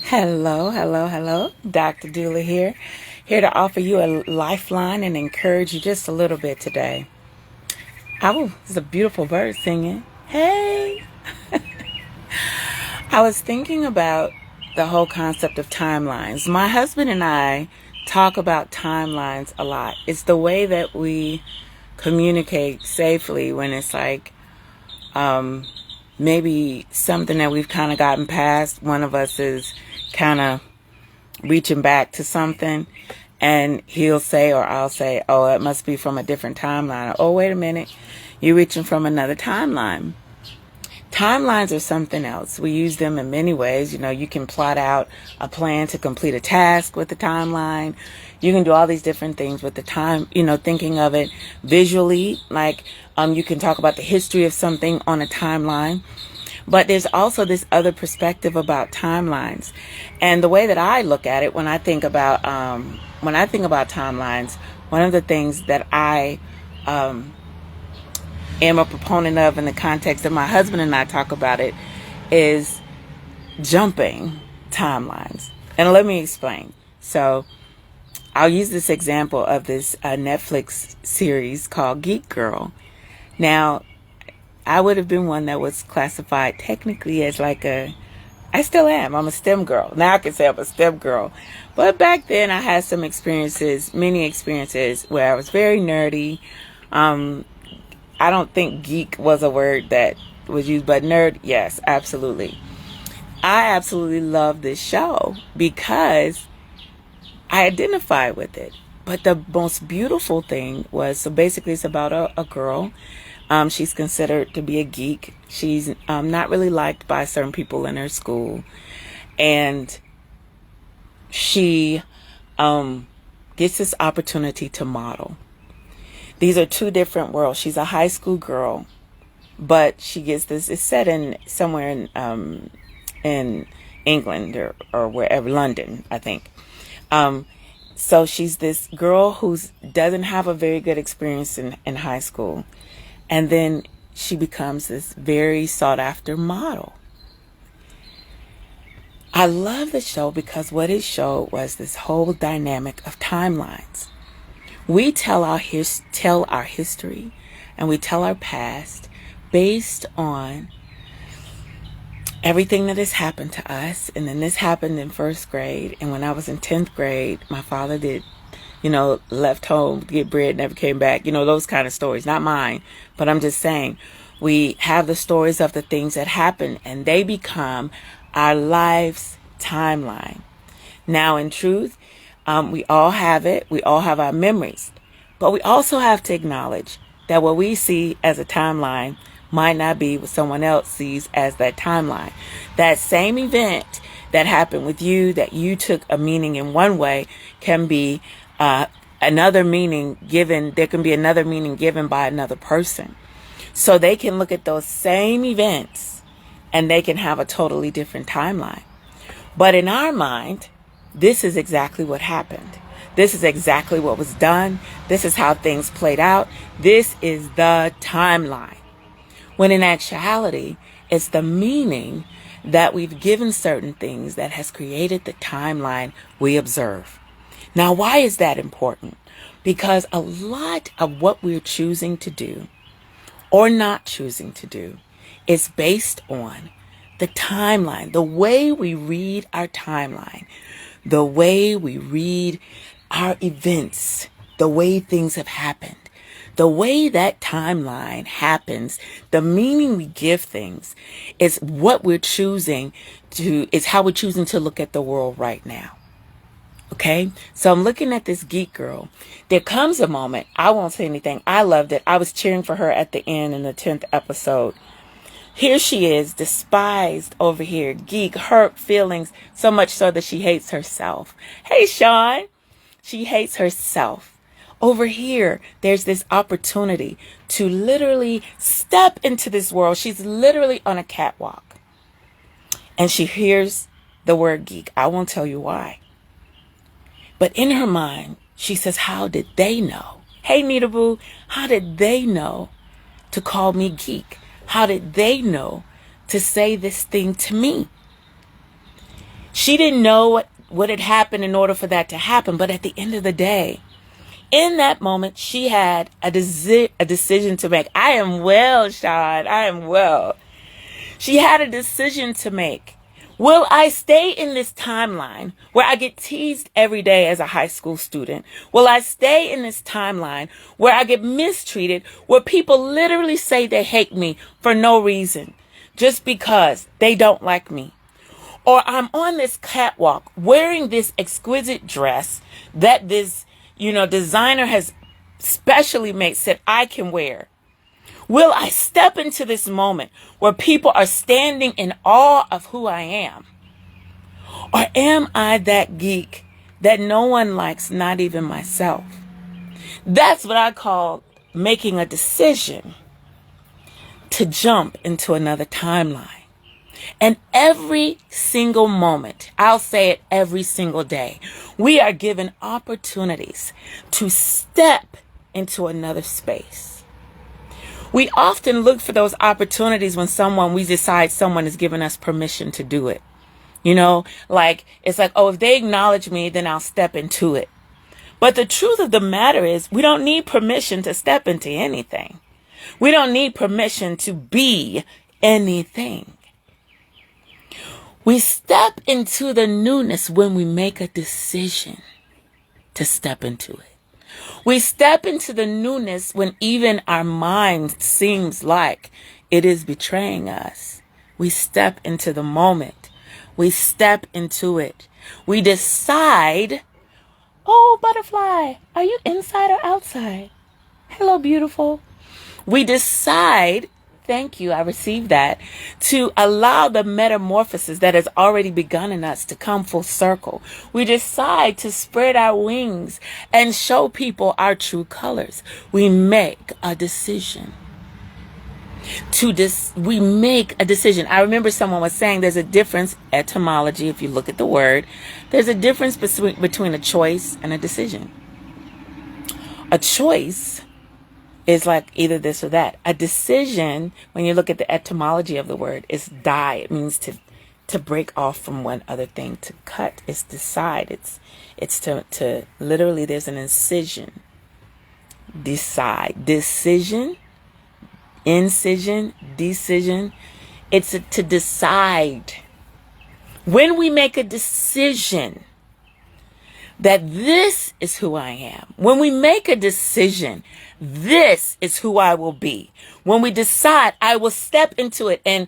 Hello, hello, hello. Dr. Doula here to offer you a lifeline and encourage you just a little bit today. Oh, there's a beautiful bird singing. Hey! I was thinking about the whole concept of timelines. My husband and I talk about timelines a lot. It's the way that we communicate safely when it's like maybe something that we've kind of gotten past. One of us is kind of reaching back to something, and he'll say or I'll say, oh, it must be from a different timeline. Or, oh, wait a minute, you're reaching from another timeline. Timelines are something else. We use them in many ways. You can plot out a plan to complete a task with the timeline. You can do all these different things with the time, thinking of it visually, like you can talk about the history of something on a timeline. But there's also this other perspective about timelines. And the way that I look at it when I think about timelines, one of the things that I am a proponent of in the context that my husband and I talk about it is jumping timelines. And let me explain. So I'll use this example of this Netflix series called Geek Girl. Now, I would have been one that was classified technically as I still am. I'm a STEM girl. Now I can say I'm a STEM girl. But back then I had some experiences, many experiences where I was very nerdy. I don't think geek was a word that was used, but nerd, yes, absolutely. I absolutely love this show because I identify with it. But the most beautiful thing was, so basically it's about a girl. She's considered to be a geek. She's not really liked by certain people in her school. And she gets this opportunity to model. These are two different worlds. She's a high school girl, but she gets this. It's set in somewhere in England or wherever, London, I think. So she's this girl who doesn't have a very good experience in high school. And then she becomes this very sought after model. I love the show because what it showed was this whole dynamic of timelines. We tell our history and we tell our past based on everything that has happened to us. And then this happened in first grade. And when I was in 10th grade, my father left home to get bread, never came back. Those kind of stories. Not mine, but I'm just saying we have the stories of the things that happen and they become our life's timeline. Now, in truth, we all have it. We all have our memories. But we also have to acknowledge that what we see as a timeline might not be what someone else sees as that timeline. That same event that happened with you, that you took a meaning in one way, can be another meaning given. There can be another meaning given by another person. So they can look at those same events and they can have a totally different timeline. But in our mind, this is exactly what happened. This is exactly what was done. This is how things played out. This is the timeline. When in actuality, it's the meaning that we've given certain things that has created the timeline we observe. Now, why is that important? Because a lot of what we're choosing to do or not choosing to do is based on the timeline, the way we read our timeline, the way we read our events, the way things have happened, the way that timeline happens, the meaning we give things is what we're choosing to, is how we're choosing to look at the world right now. Okay, so I'm looking at this geek girl. There comes a moment, I won't say anything, I loved it. I was cheering for her at the end in the 10th episode. Here she is, despised over here, geek, hurt feelings, so much so that she hates herself. Hey, Sean, she hates herself. Over here, there's this opportunity to literally step into this world. She's literally on a catwalk. And she hears the word geek. I won't tell you why. But in her mind, she says, how did they know? Hey, Nita Boo, how did they know to call me geek? How did they know to say this thing to me? She didn't know what had happened in order for that to happen. But at the end of the day, in that moment, she had a decision to make. I am well, Sean. I am well. She had a decision to make. Will I stay in this timeline where I get teased every day as a high school student? Will I stay in this timeline where I get mistreated, where people literally say they hate me for no reason, just because they don't like me? Or I'm on this catwalk wearing this exquisite dress that this, designer has specially made said I can wear. Will I step into this moment where people are standing in awe of who I am? Or am I that geek that no one likes, not even myself? That's what I call making a decision to jump into another timeline. And every single moment, I'll say it every single day, we are given opportunities to step into another space. We often look for those opportunities when we decide someone has given us permission to do it. It's like, oh, if they acknowledge me, then I'll step into it. But the truth of the matter is, we don't need permission to step into anything. We don't need permission to be anything. We step into the newness when we make a decision to step into it. We step into the newness when even our mind seems like it is betraying us. We step into the moment. We step into it. We decide, oh, butterfly, are you inside or outside? Hello, beautiful. We decide, thank you, I received that, to allow the metamorphosis that has already begun in us to come full circle. We decide to spread our wings and show people our true colors. We make a decision. We make a decision. I remember someone was saying there's a difference, etymology, if you look at the word, there's a difference between a choice and a decision. A choice is like either this or that. A decision, when you look at the etymology of the word, is die. It means to break off from one other thing. To cut is decide. It's to literally, there's an incision. Decide. Decision. Incision. Decision. It's to decide. When we make a decision that this is who I am, when we make a decision, this is who I will be. When we decide, I will step into it. And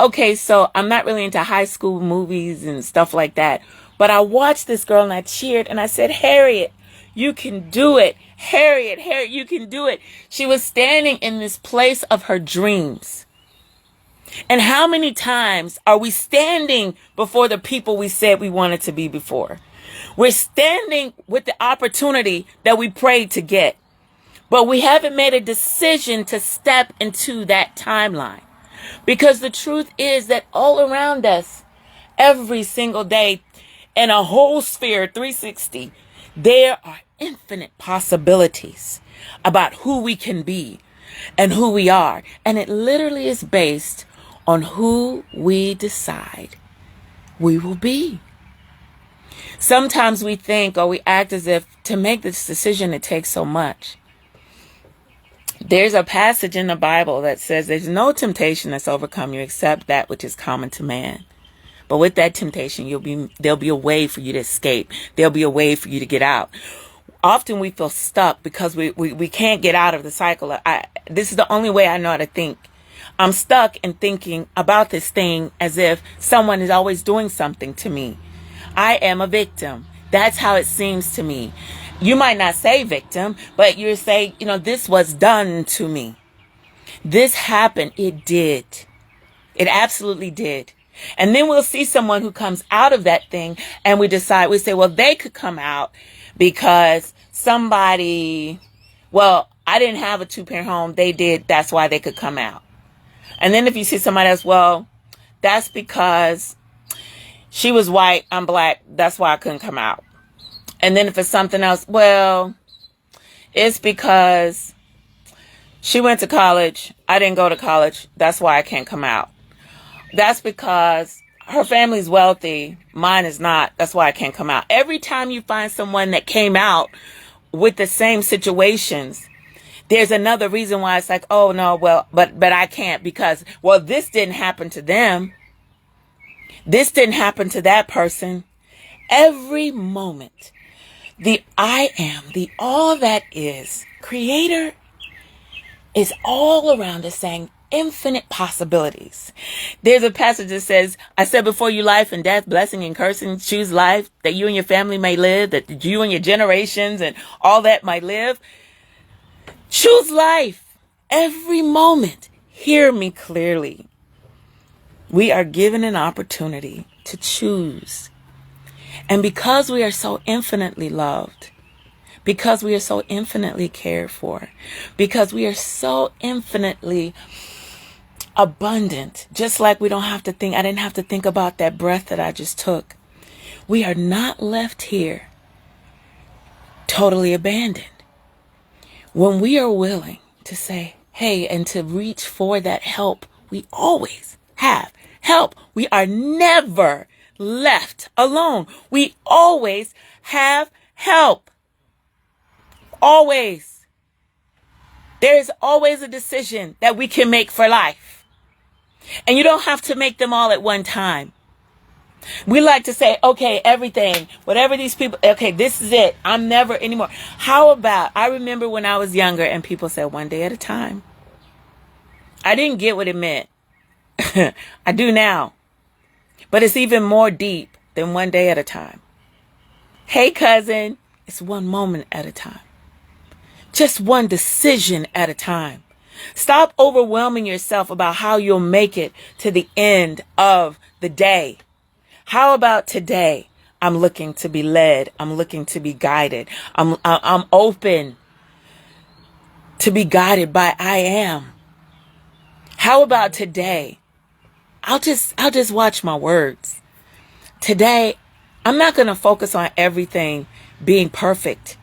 okay, so I'm not really into high school movies and stuff like that, but I watched this girl and I cheered and I said, Harriet, you can do it. Harriet, you can do it. She was standing in this place of her dreams. And how many times are we standing before the people we said we wanted to be before? We're standing with the opportunity that we prayed to get. But we haven't made a decision to step into that timeline. Because the truth is that all around us, every single day, in a whole sphere, 360, there are infinite possibilities about who we can be and who we are. And it literally is based on who we decide we will be. Sometimes we think or we act as if to make this decision, it takes so much. There's a passage in the Bible that says there's no temptation that's overcome you except that which is common to man. But with that temptation, there'll be a way for you to escape. There'll be a way for you to get out. Often we feel stuck because we can't get out of the cycle. This is the only way I know how to think. I'm stuck in thinking about this thing as if someone is always doing something to me. I am a victim. That's how it seems to me. You might not say victim, but you say, this was done to me. This happened. It did. It absolutely did. And then we'll see someone who comes out of that thing and we say, well, they could come out because somebody, well, I didn't have a 2-parent home. They did. That's why they could come out. And then if you see somebody else, well, that's because she was white, I'm black. That's why I couldn't come out. And then if it's something else, well, it's because she went to college. I didn't go to college. That's why I can't come out. That's because her family's wealthy. Mine is not. That's why I can't come out. Every time you find someone that came out with the same situations, there's another reason why it's like, oh no, well, but I can't because, well, this didn't happen to them. This didn't happen to that person. Every moment, the I am, the all that is, Creator is all around us saying infinite possibilities. There's a passage that says, I said before you life and death, blessing and cursing, choose life that you and your family may live, that you and your generations and all that might live. Choose life every moment. Hear me clearly. We are given an opportunity to choose. And because we are so infinitely loved, because we are so infinitely cared for, because we are so infinitely abundant, just like we don't have to think, I didn't have to think about that breath that I just took. We are not left here totally abandoned. When we are willing to say, hey, and to reach for that help, we always have help. We are never left alone. We always have help. Always. There is always a decision that we can make for life. And you don't have to make them all at one time. We like to say, okay, everything, whatever these people, okay, this is it. I'm never anymore. How about, I remember when I was younger and people said one day at a time. I didn't get what it meant. I do now. But it's even more deep than one day at a time. Hey, cousin, it's one moment at a time. Just one decision at a time. Stop overwhelming yourself about how you'll make it to the end of the day. How about today? I'm looking to be led. I'm looking to be guided. I'm open to be guided by I am. How about today? I'll just watch my words. Today, I'm not going to focus on everything being perfect.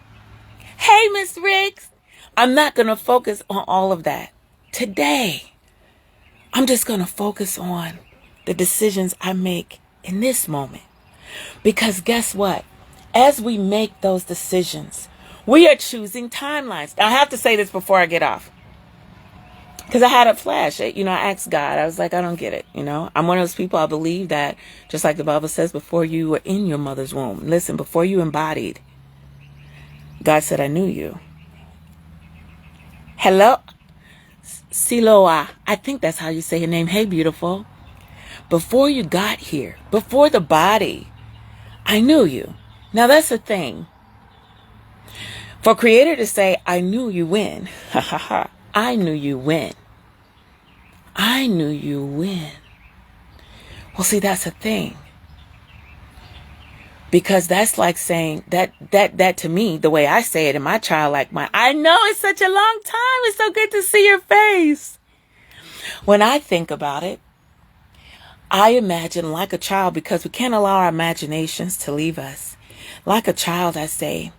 Hey, Miss Riggs, I'm not going to focus on all of that. Today, I'm just going to focus on the decisions I make in this moment. Because guess what? As we make those decisions, we are choosing timelines. Now, I have to say this before I get off. Because I had a flash. I asked God. I was like, I don't get it. I'm one of those people, I believe that, just like the Bible says, before you were in your mother's womb. Listen, before you embodied, God said, I knew you. Hello? Siloa. I think that's how you say your name. Hey, beautiful. Before you got here, before the body, I knew you. Now that's the thing. For Creator to say, I knew you when. Ha ha ha. I knew you when. I knew you when. Well, see, that's the thing. Because that's like saying that to me, the way I say it in my childlike mind, I know it's such a long time. It's so good to see your face. When I think about it, I imagine like a child, because we can't allow our imaginations to leave us. Like a child, I say,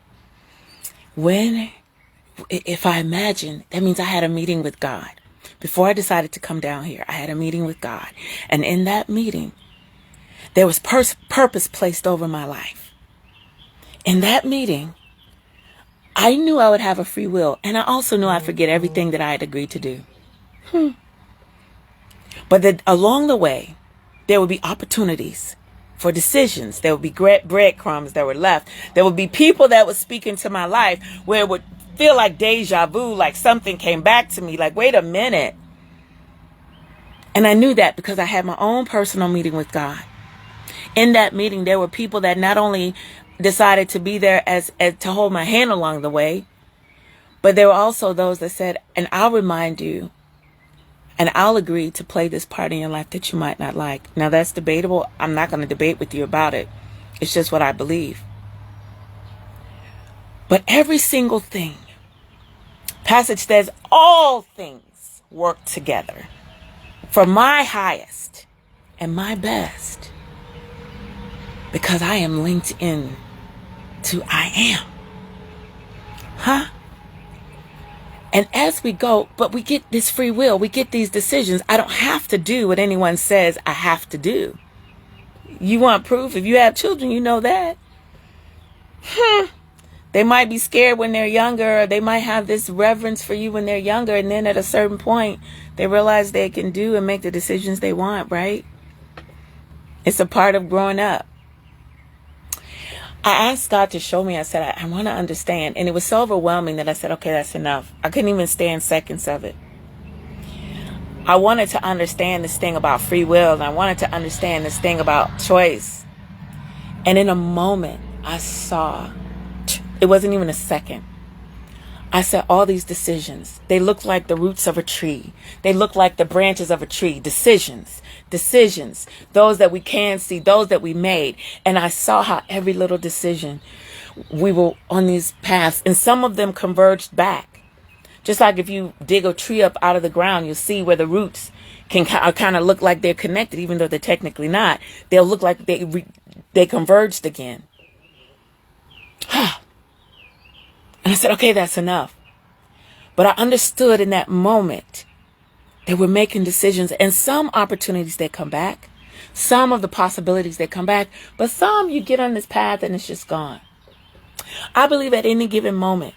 if I imagine, that means I had a meeting with God. Before I decided to come down here, I had a meeting with God. And in that meeting, there was purpose placed over my life. In that meeting, I knew I would have a free will. And I also knew I'd forget everything that I had agreed to do. But that along the way, there would be opportunities for decisions. There would be breadcrumbs that were left. There would be people that would speak into my life where it would feel like deja vu, like something came back to me, like, wait a minute. And I knew that because I had my own personal meeting with God. In that meeting, there were people that not only decided to be there as to hold my hand along the way, but there were also those that said, and I'll remind you, and I'll agree to play this part in your life that you might not like. Now, that's debatable. I'm not going to debate with you about it. It's just what I believe. But every single thing, passage says, all things work together for my highest and my best, because I am linked in to I am. And as we go, but we get this free will, we get these decisions. I don't have to do what anyone says I have to do. You want proof? If you have children, you know that. They might be scared when they're younger, or they might have this reverence for you when they're younger, and then at a certain point, they realize they can do and make the decisions they want, right? It's a part of growing up. I asked God to show me. I said, I want to understand. And it was so overwhelming that I said, okay, that's enough. I couldn't even stand seconds of it. I wanted to understand this thing about free will, and I wanted to understand this thing about choice. And in a moment, I saw, it wasn't even a second, I said, all these decisions, they look like the roots of a tree. They look like the branches of a tree. Decisions, those that we can see, those that we made. And I saw how every little decision, we were on these paths, and some of them converged back. Just like if you dig a tree up out of the ground, you'll see where the roots can kind of look like they're connected, even though they're technically not. They'll look like they converged again. And I said, okay, that's enough. But I understood in that moment that we're making decisions, and some opportunities, they come back. Some of the possibilities, they come back. But some, you get on this path and it's just gone. I believe at any given moment,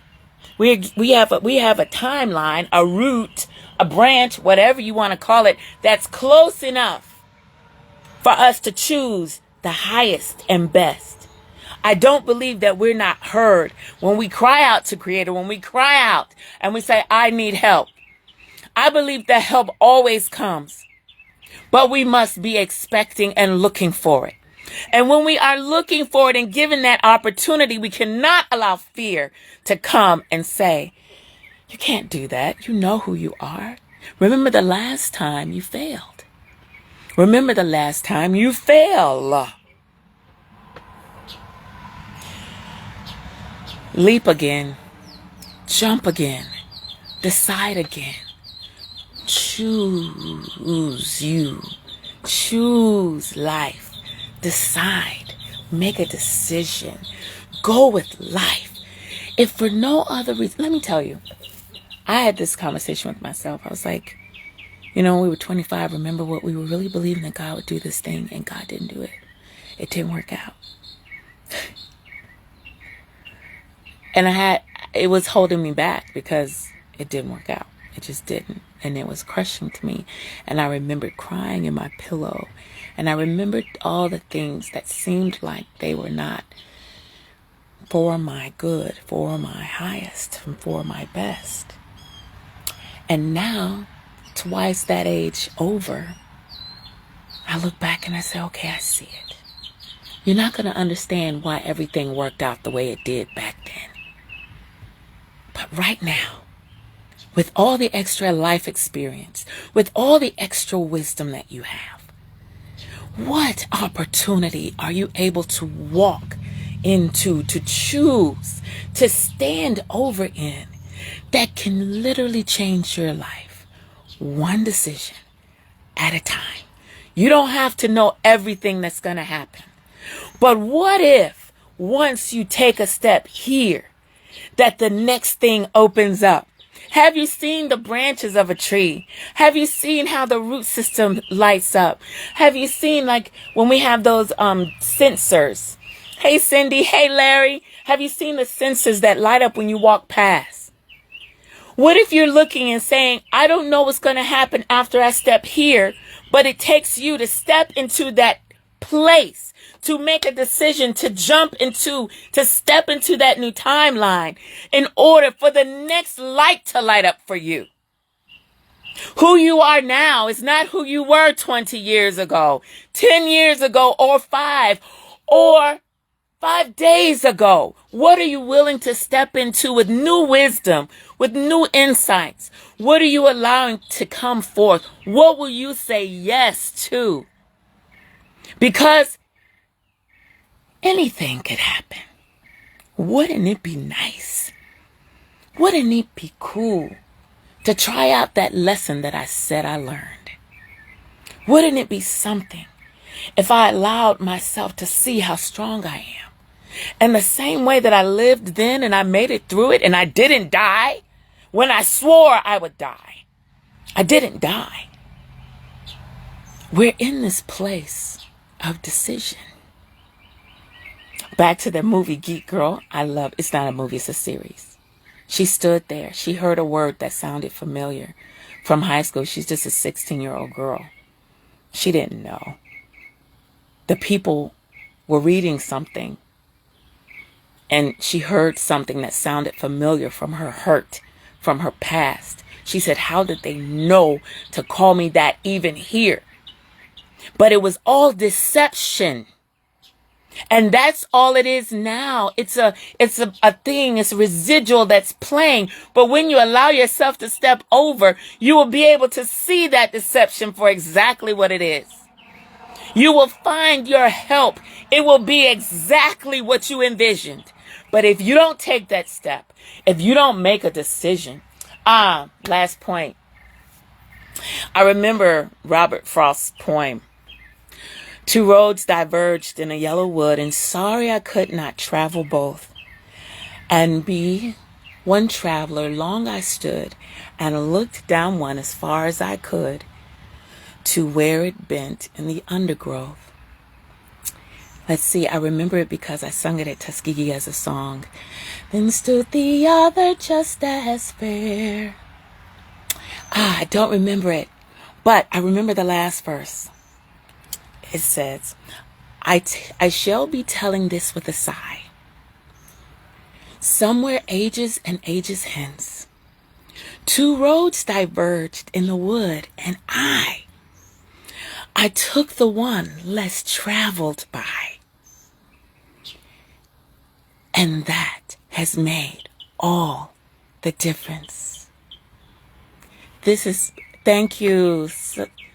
we have a timeline, a root, a branch, whatever you want to call it, that's close enough for us to choose the highest and best. I don't believe that we're not heard when we cry out to Creator, when we cry out and we say, I need help. I believe that help always comes, but we must be expecting and looking for it. And when we are looking for it and given that opportunity, we cannot allow fear to come and say, you can't do that. You know who you are. Remember the last time you failed. Remember the last time you failed. Leap again. Jump again. Decide again. Choose you. Choose life. Decide. Make a decision. Go with life. If for no other reason, let me tell you, I had this conversation with myself. I was like, when we were 25, remember what we were really believing, that God would do this thing, and God didn't do it. It didn't work out. And it was holding me back because it didn't work out. It just didn't. And it was crushing to me. And I remembered crying in my pillow. And I remembered all the things that seemed like they were not for my good, for my highest, and for my best. And now, twice that age over, I look back and I say, okay, I see it. You're not going to understand why everything worked out the way it did back then. But right now, with all the extra life experience, with all the extra wisdom that you have, what opportunity are you able to walk into, to choose, to stand over in, that can literally change your life one decision at a time? You don't have to know everything that's going to happen. But what if once you take a step here, that the next thing opens up? Have you seen the branches of a tree? Have you seen how the root system lights up? Have you seen, like, when we have those sensors? Hey, Cindy. Hey, Larry. Have you seen the sensors that light up when you walk past? What if you're looking and saying, I don't know what's going to happen after I step here, but it takes you to step into that place, to make a decision, to step into that new timeline in order for the next light to light up for you. Who you are now is not who you were 20 years ago, 10 years ago, or 5 days ago. What are you willing to step into with new wisdom, with new insights? What are you allowing to come forth? What will you say yes to? Because anything could happen. Wouldn't it be nice? Wouldn't it be cool to try out that lesson that I said I learned? Wouldn't it be something if I allowed myself to see how strong I am? And the same way that I lived then and I made it through it and I didn't die when I swore I would die. I didn't die. We're in this place of decision. Back to the movie Geek Girl. It's not a movie, it's a series. She stood there. She heard a word that sounded familiar from high school. She's just a 16-year-old girl. She didn't know. The people were reading something, and she heard something that sounded familiar from her hurt, from her past. She said, how did they know to call me that even here? But it was all deception. And that's all it is now. It's a thing. It's a residual that's playing. But when you allow yourself to step over, you will be able to see that deception for exactly what it is. You will find your help. It will be exactly what you envisioned. But if you don't take that step, if you don't make a decision, last point. I remember Robert Frost's poem. Two roads diverged in a yellow wood, and sorry I could not travel both. And be one traveler, long I stood, and looked down one as far as I could, to where it bent in the undergrowth. Let's see, I remember it because I sung it at Tuskegee as a song. Then stood the other just as fair. I don't remember it, but I remember the last verse. It says, I shall be telling this with a sigh. Somewhere ages and ages hence, two roads diverged in the wood, and I took the one less traveled by. And that has made all the difference. Thank you,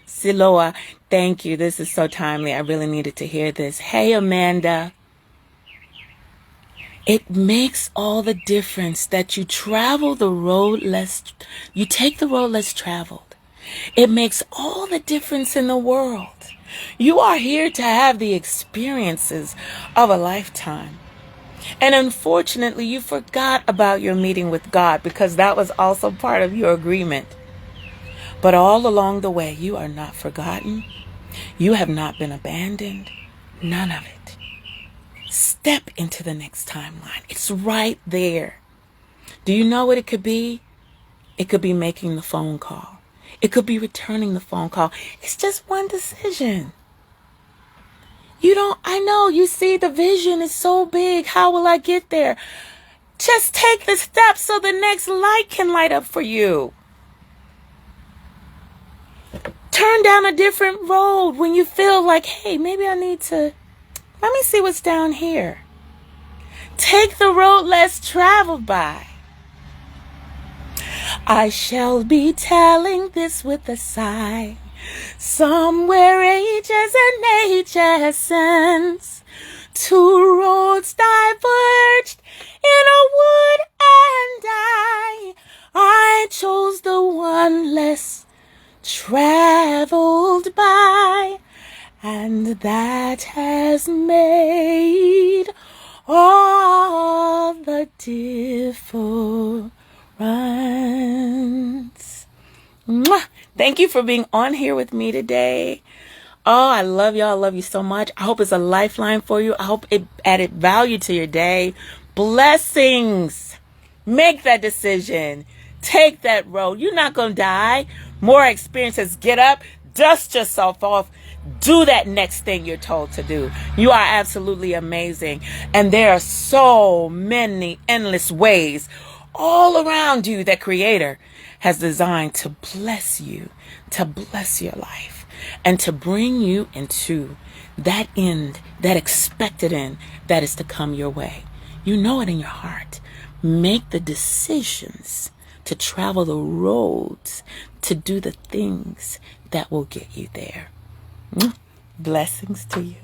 Siloa. Thank you. This is so timely. I really needed to hear this. Hey, Amanda. It makes all the difference that you take the road less traveled. It makes all the difference in the world. You are here to have the experiences of a lifetime. And unfortunately, you forgot about your meeting with God because that was also part of your agreement. But all along the way, you are not forgotten. You have not been abandoned. None of it. Step into the next timeline. It's right there. Do you know what it could be? It could be making the phone call. It could be returning the phone call. It's just one decision. I know, you see the vision is so big. How will I get there? Just take the steps so the next light can light up for you. Turn down a different road when you feel like, hey, maybe let me see what's down here. Take the road less traveled by. I shall be telling this with a sigh. Somewhere ages and ages since, two roads diverged in a wood, and I chose the one less traveled by, and that has made all the difference. Mwah! Thank you for being on here with me today. Oh, I love y'all. I love you so much. I hope it's a lifeline for you. I hope it added value to your day. Blessings. Make that decision. Take that road. You're not going to die. More experiences. Get up. Dust yourself off. Do that next thing you're told to do. You are absolutely amazing. And there are so many endless ways all around you that Creator has designed to bless you, to bless your life, and to bring you into that end, that expected end that is to come your way. You know it in your heart. Make the decisions to travel the roads, to do the things that will get you there. Blessings to you.